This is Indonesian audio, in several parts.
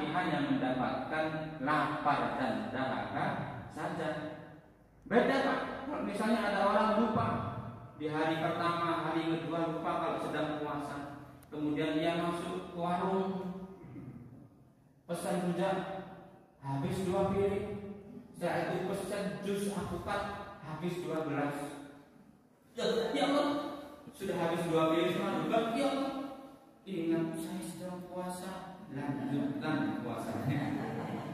tapi hanya mendapatkan lapar dan dahaga saja. Beda Pak, kalau misalnya ada orang lupa di hari pertama, hari kedua lupa kalau sedang puasa, kemudian dia masuk ke warung, pesan rujak, habis 2 piring, setelah itu pesan jus alpukat, habis 2 gelas. Ya Allah, sudah habis 2 piring semua juga, ya Allah, ingat saya sedang puasa, lanjutkan puasanya.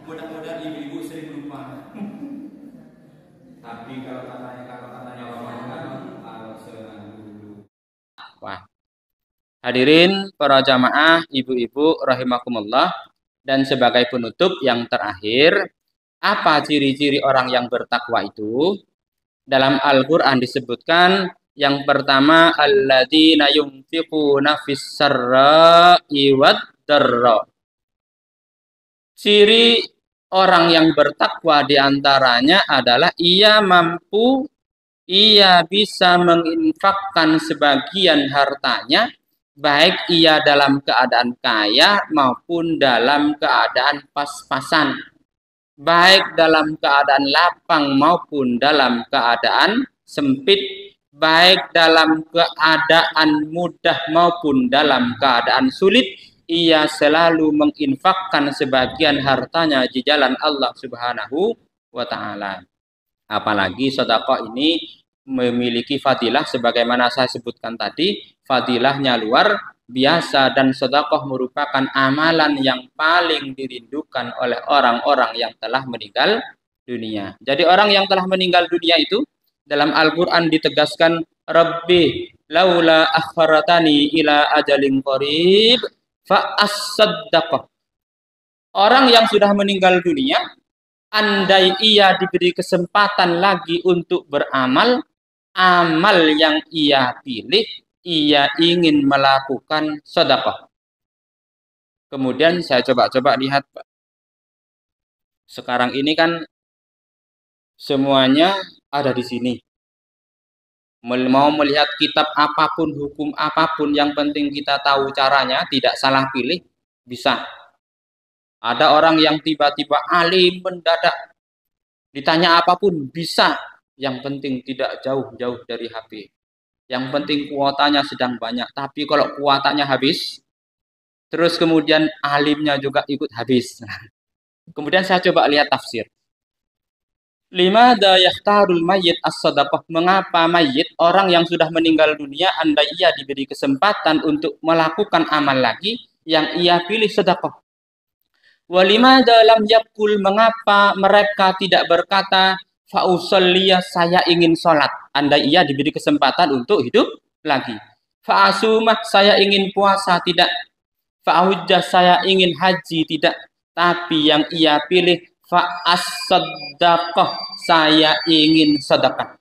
Mudah-mudahan ibu-ibu sering lupa. Tapi kalau katanya orang kalau dulu. Wah. Hadirin para jamaah, ibu-ibu rahimakumullah, dan sebagai penutup yang terakhir, apa ciri-ciri orang yang bertakwa itu? Dalam Al-Qur'an disebutkan yang pertama alladzina yunfiquna fis-sarra'i wad-dharra. Ciri orang yang bertakwa diantaranya adalah ia bisa menginfakkan sebagian hartanya, baik ia dalam keadaan kaya maupun dalam keadaan pas-pasan, baik dalam keadaan lapang maupun dalam keadaan sempit, baik dalam keadaan mudah maupun dalam keadaan sulit. Ia selalu menginfakkan sebagian hartanya di jalan Allah Subhanahu wa Ta'ala. Apalagi sedekah ini memiliki fadilah sebagaimana saya sebutkan tadi, fadilahnya luar biasa, dan sedekah merupakan amalan yang paling dirindukan oleh orang-orang yang telah meninggal dunia. Jadi orang yang telah meninggal dunia itu dalam Al-Qur'an ditegaskan, Rabbi laula akharatani ila ajalin qarib fa as-saddaqah. Orang yang sudah meninggal dunia, andai ia diberi kesempatan lagi untuk beramal, amal yang ia pilih, ia ingin melakukan sedekah. Kemudian saya coba lihat Pak. Sekarang ini kan semuanya ada di sini. Mau melihat kitab apapun, hukum apapun, yang penting kita tahu caranya, tidak salah pilih, bisa. Ada orang yang tiba-tiba alim mendadak, ditanya apapun bisa, yang penting tidak jauh-jauh dari HP. Yang penting kuotanya sedang banyak, tapi kalau kuotanya habis, terus kemudian alimnya juga ikut habis. Kemudian saya coba lihat tafsir. Limada yahtarul mayyit as-sadaqah. Mengapa mayyit, orang yang sudah meninggal dunia, andai ia diberi kesempatan untuk melakukan amal lagi, yang ia pilih sedekah. Walimada lam yakul, mengapa mereka tidak berkata fa'usalliyah, saya ingin sholat, andai ia diberi kesempatan untuk hidup lagi. Fa'asumah, saya ingin puasa, tidak. Fa'hujjah, saya ingin haji, tidak. Tapi yang ia pilih fa'as-saddaqah, saya ingin sedekah.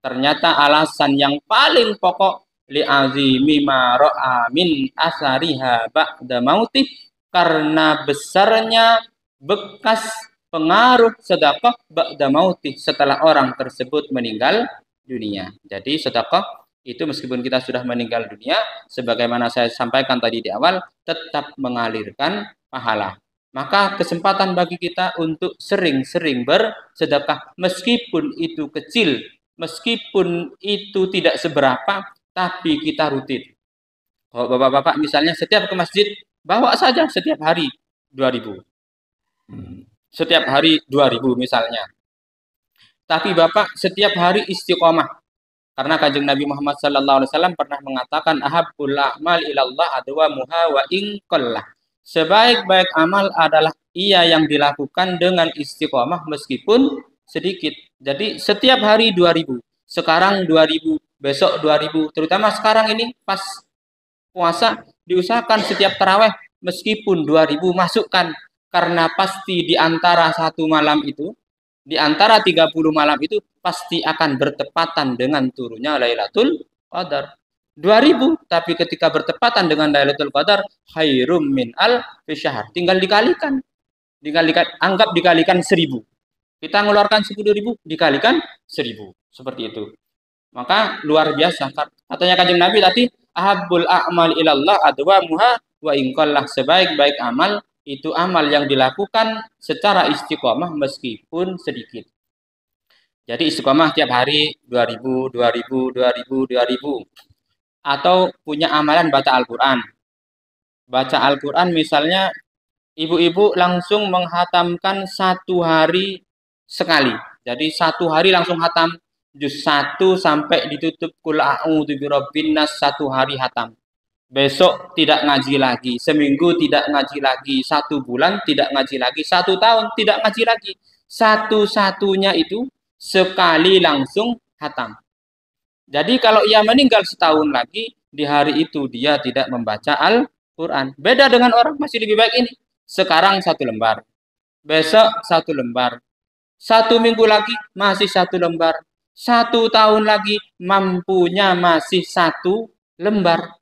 Ternyata alasan yang paling pokok, li'azimi ma ra'a min asariha ba'da mautih, karena besarnya bekas pengaruh sedekah ba'da mautih, setelah orang tersebut meninggal dunia. Jadi sedekah itu meskipun kita sudah meninggal dunia, sebagaimana saya sampaikan tadi di awal, tetap mengalirkan pahala. Maka kesempatan bagi kita untuk sering-sering bersedekah, meskipun itu kecil, meskipun itu tidak seberapa, tapi kita rutin. Kalau bapak-bapak misalnya setiap ke masjid, bawa saja setiap hari 2.000. Setiap hari 2.000 misalnya. Tapi bapak setiap hari istiqomah. Karena Kanjeng Nabi Muhammad SAW pernah mengatakan, ahabbul a'mal ilallah adwamuha wa in qallah. Sebaik-baik amal adalah ia yang dilakukan dengan istiqomah meskipun sedikit. Jadi setiap hari 2.000. Sekarang 2.000, besok 2.000. Terutama sekarang ini pas puasa, diusahakan setiap taraweh meskipun 2.000 masukkan. Karena pasti di antara satu malam itu, di antara 30 malam itu pasti akan bertepatan dengan turunnya Lailatul Qadar. 2.000, tapi ketika bertepatan dengan Lailatul Qadar, khairum min alfi syahr. Tinggal dikalikan. Anggap dikalikan 1.000. Kita mengeluarkan 10.000, dikalikan 1.000. Seperti itu. Maka luar biasa. Katanya Kanjeng Nabi tadi, ahabbul a'mal ilallah adwamuha wa in qallah. Sebaik-baik amal itu amal yang dilakukan secara istiqomah meskipun sedikit. Jadi istiqomah tiap hari 2000, 2000, 2000, 2000. Atau punya amalan baca Al-Quran. Baca Al-Quran misalnya ibu-ibu langsung menghatamkan 1 hari sekali. Jadi 1 hari langsung hatam juz 1 sampai ditutup Qul a'udzu birabbin nas 1 hari hatam. Besok tidak ngaji lagi, seminggu tidak ngaji lagi, 1 bulan tidak ngaji lagi, 1 tahun tidak ngaji lagi. Satu-satunya itu sekali langsung hatam. Jadi kalau ia meninggal setahun lagi, di hari itu dia tidak membaca Al-Quran. Beda dengan orang masih lebih baik ini. Sekarang 1 lembar, besok 1 lembar, 1 minggu lagi masih 1 lembar, 1 tahun lagi mampunya masih 1 lembar.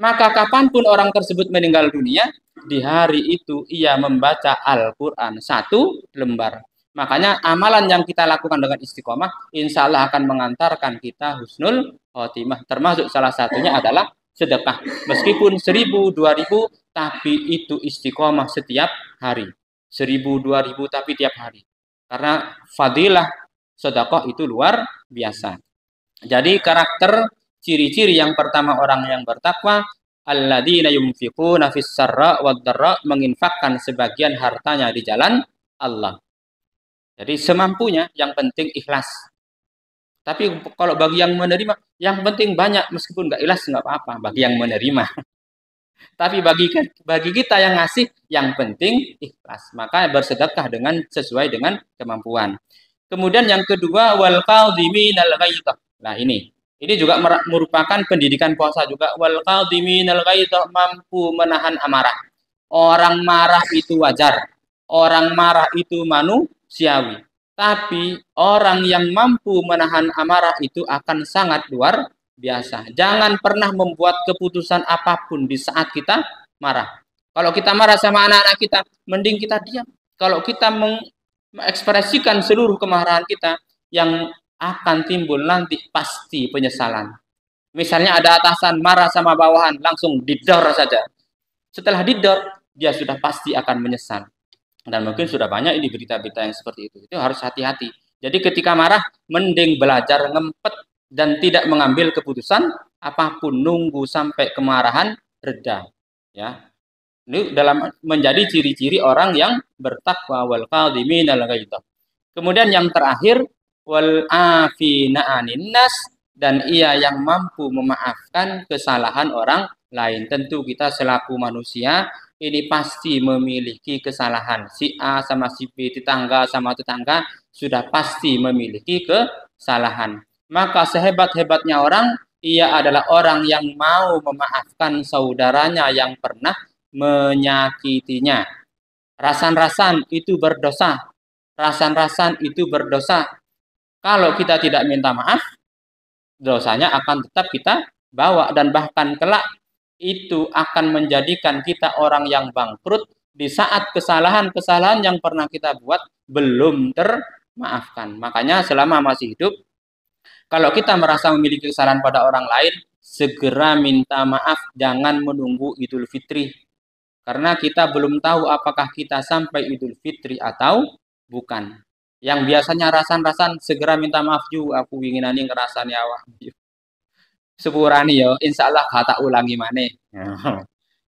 Maka kapanpun orang tersebut meninggal dunia, di hari itu ia membaca Al-Quran 1 lembar. Makanya amalan yang kita lakukan dengan istiqomah, insya Allah akan mengantarkan kita husnul khotimah. Termasuk salah satunya adalah sedekah. Meskipun 1000, 2000, tapi itu istiqomah setiap hari. 1000, 2000, tapi tiap hari. Karena fadilah sedekah itu luar biasa. Jadi karakter ciri-ciri yang pertama orang yang bertakwa, alladzina yunfiquna fis sarra wad dharra, menginfakkan sebagian hartanya di jalan Allah. Jadi semampunya, yang penting ikhlas. Tapi kalau bagi yang menerima, yang penting banyak, meskipun nggak ikhlas nggak apa-apa bagi yang menerima. Tapi bagi kita yang ngasih, yang penting ikhlas. Maka bersedekah dengan sesuai dengan kemampuan. Kemudian yang kedua, wal qadhiminal ghaidha. Nah ini juga merupakan pendidikan puasa juga. Wal qadhiminal ghaidha, mampu menahan amarah. Orang marah itu wajar. Orang marah itu manusiawi. Tapi orang yang mampu menahan amarah itu akan sangat luar biasa. Jangan pernah membuat keputusan apapun di saat kita marah. Kalau kita marah sama anak-anak kita, mending kita diam. Kalau kita mengekspresikan seluruh kemarahan kita, yang akan timbul nanti pasti penyesalan. Misalnya ada atasan marah sama bawahan, langsung didor saja. Setelah didor, dia sudah pasti akan menyesal. Dan mungkin sudah banyak ini berita-berita yang seperti itu. Itu harus hati-hati. Jadi ketika marah, mending belajar ngempet dan tidak mengambil keputusan apapun, nunggu sampai kemarahan reda. Ya, ini dalam menjadi ciri-ciri orang yang bertakwa, wal qadhiminal ghaidha. Kemudian yang terakhir, wal afina 'anin nas, dan ia yang mampu memaafkan kesalahan orang lain. Tentu kita selaku manusia ini pasti memiliki kesalahan. Si A sama si B, tetangga sama tetangga, sudah pasti memiliki kesalahan. Maka sehebat-hebatnya orang, ia adalah orang yang mau memaafkan saudaranya yang pernah menyakitinya. Rasan-rasan itu berdosa. Rasan-rasan itu berdosa. Kalau kita tidak minta maaf, dosanya akan tetap kita bawa, dan bahkan kelak itu akan menjadikan kita orang yang bangkrut di saat kesalahan-kesalahan yang pernah kita buat belum termaafkan. Makanya selama masih hidup, kalau kita merasa memiliki kesalahan pada orang lain, segera minta maaf, jangan menunggu Idul Fitri. Karena kita belum tahu apakah kita sampai Idul Fitri atau bukan. Yang biasanya rasan-rasan segera minta maaf juga, aku ingin ani ngerasani awak. Sepurani yo, insya Allah kata ulangi mana.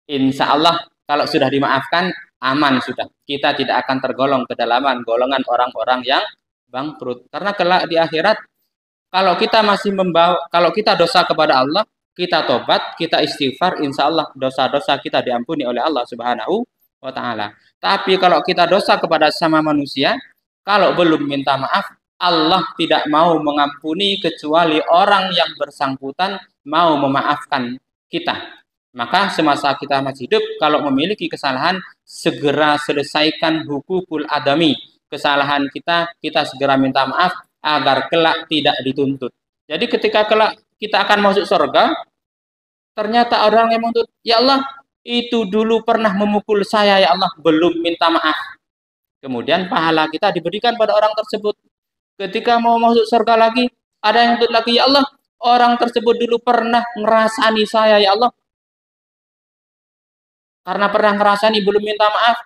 Insya Allah kalau sudah dimaafkan, aman sudah. Kita tidak akan tergolong ke dalam golongan orang-orang yang bangkrut. Karena kelak di akhirat, kalau kita masih kalau kita dosa kepada Allah, kita tobat, kita istighfar, insya Allah dosa-dosa kita diampuni oleh Allah Subhanahu wa Ta'ala. Tapi kalau kita dosa kepada sama manusia, kalau belum minta maaf, Allah tidak mau mengampuni kecuali orang yang bersangkutan mau memaafkan kita. Maka semasa kita masih hidup, kalau memiliki kesalahan, segera selesaikan hukukul adami. Kesalahan kita segera minta maaf agar kelak tidak dituntut. Jadi ketika kelak kita akan masuk surga, ternyata orang yang menuntut, ya Allah, itu dulu pernah memukul saya, ya Allah, belum minta maaf. Kemudian pahala kita diberikan pada orang tersebut. Ketika mau masuk surga lagi, ada yang tuntut lagi, ya Allah, orang tersebut dulu pernah ngerasani saya, ya Allah. Karena pernah ngerasani belum minta maaf,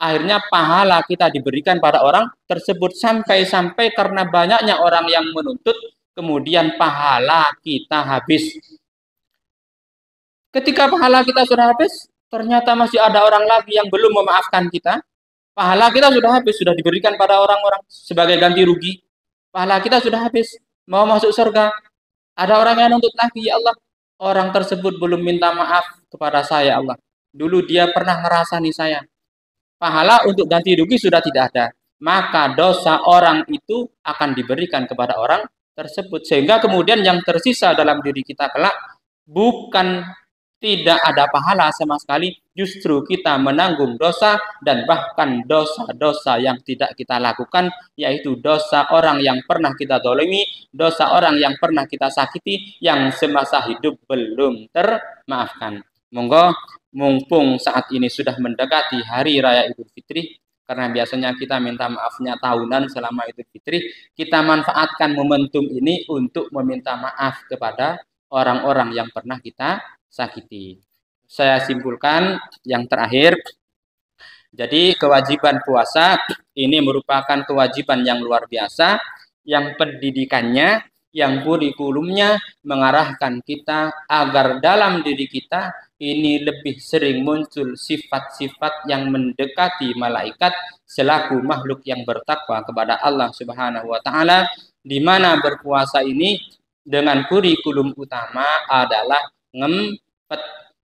akhirnya pahala kita diberikan pada orang tersebut, sampai-sampai karena banyaknya orang yang menuntut, kemudian pahala kita habis. Ketika pahala kita sudah habis, ternyata masih ada orang lagi yang belum memaafkan kita. Pahala kita sudah habis, sudah diberikan pada orang-orang sebagai ganti rugi. Pahala kita sudah habis, mau masuk surga. Ada orang yang nuntut lagi, ya Allah, orang tersebut belum minta maaf kepada saya, Allah. Dulu dia pernah ngerasani saya. Pahala untuk ganti rugi sudah tidak ada. Maka dosa orang itu akan diberikan kepada orang tersebut. Sehingga kemudian yang tersisa dalam diri kita kelak bukan tidak ada pahala sama sekali, justru kita menanggung dosa dan bahkan dosa-dosa yang tidak kita lakukan, yaitu dosa orang yang pernah kita dolimi, dosa orang yang pernah kita sakiti, yang semasa hidup belum termaafkan. Monggo, mumpung saat ini sudah mendekati Hari Raya Idul Fitri, karena biasanya kita minta maafnya tahunan selama Idul Fitri, kita manfaatkan momentum ini untuk meminta maaf kepada orang-orang yang pernah kita sakiti. Saya simpulkan yang terakhir, jadi kewajiban puasa ini merupakan kewajiban yang luar biasa, yang pendidikannya, yang kurikulumnya mengarahkan kita agar dalam diri kita ini lebih sering muncul sifat-sifat yang mendekati malaikat selaku makhluk yang bertakwa kepada Allah Subhanahu wa taala, di mana berpuasa ini dengan kurikulum utama adalah ngempet.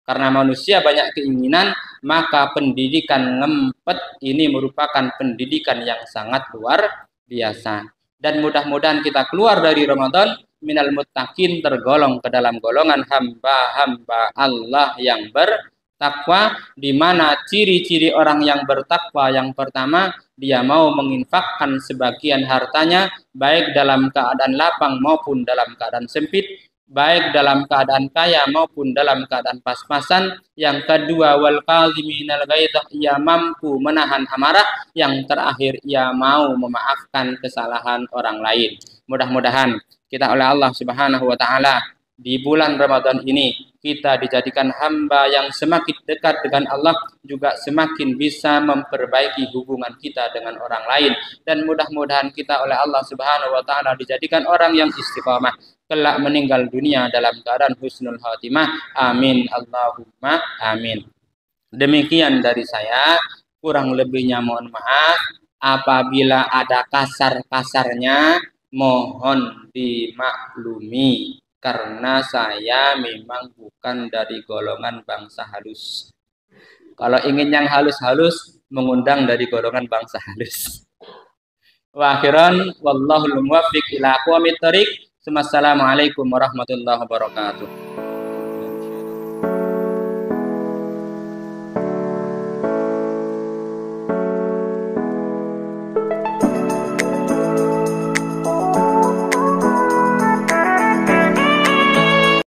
Karena manusia banyak keinginan, maka pendidikan ngempet ini merupakan pendidikan yang sangat luar biasa. Dan mudah-mudahan kita keluar dari Ramadan minal muttaqin, tergolong ke dalam golongan hamba-hamba Allah yang bertakwa, di mana ciri-ciri orang yang bertakwa yang pertama, dia mau menginfakkan sebagian hartanya baik dalam keadaan lapang maupun dalam keadaan sempit, baik dalam keadaan kaya maupun dalam keadaan pas-pasan. Yang kedua, wal qaziminal ghaidha, ia mampu menahan amarah. Yang terakhir, ia mau memaafkan kesalahan orang lain. Mudah-mudahan kita oleh Allah Subhanahu wa taala di bulan Ramadan ini kita dijadikan hamba yang semakin dekat dengan Allah, juga semakin bisa memperbaiki hubungan kita dengan orang lain, dan mudah-mudahan kita oleh Allah Subhanahu wa taala dijadikan orang yang istiqamah, kelak meninggal dunia dalam keadaan husnul khatimah. Amin Allahumma amin. Demikian dari saya, kurang lebihnya mohon maaf. Apabila ada kasar-kasarnya mohon dimaklumi, karena saya memang bukan dari golongan bangsa halus. Kalau ingin yang halus-halus, mengundang dari golongan bangsa halus. Wa akhiran wallahul muwaffiq ila aqwamit thoriq. Assalamualaikum warahmatullahi wabarakatuh.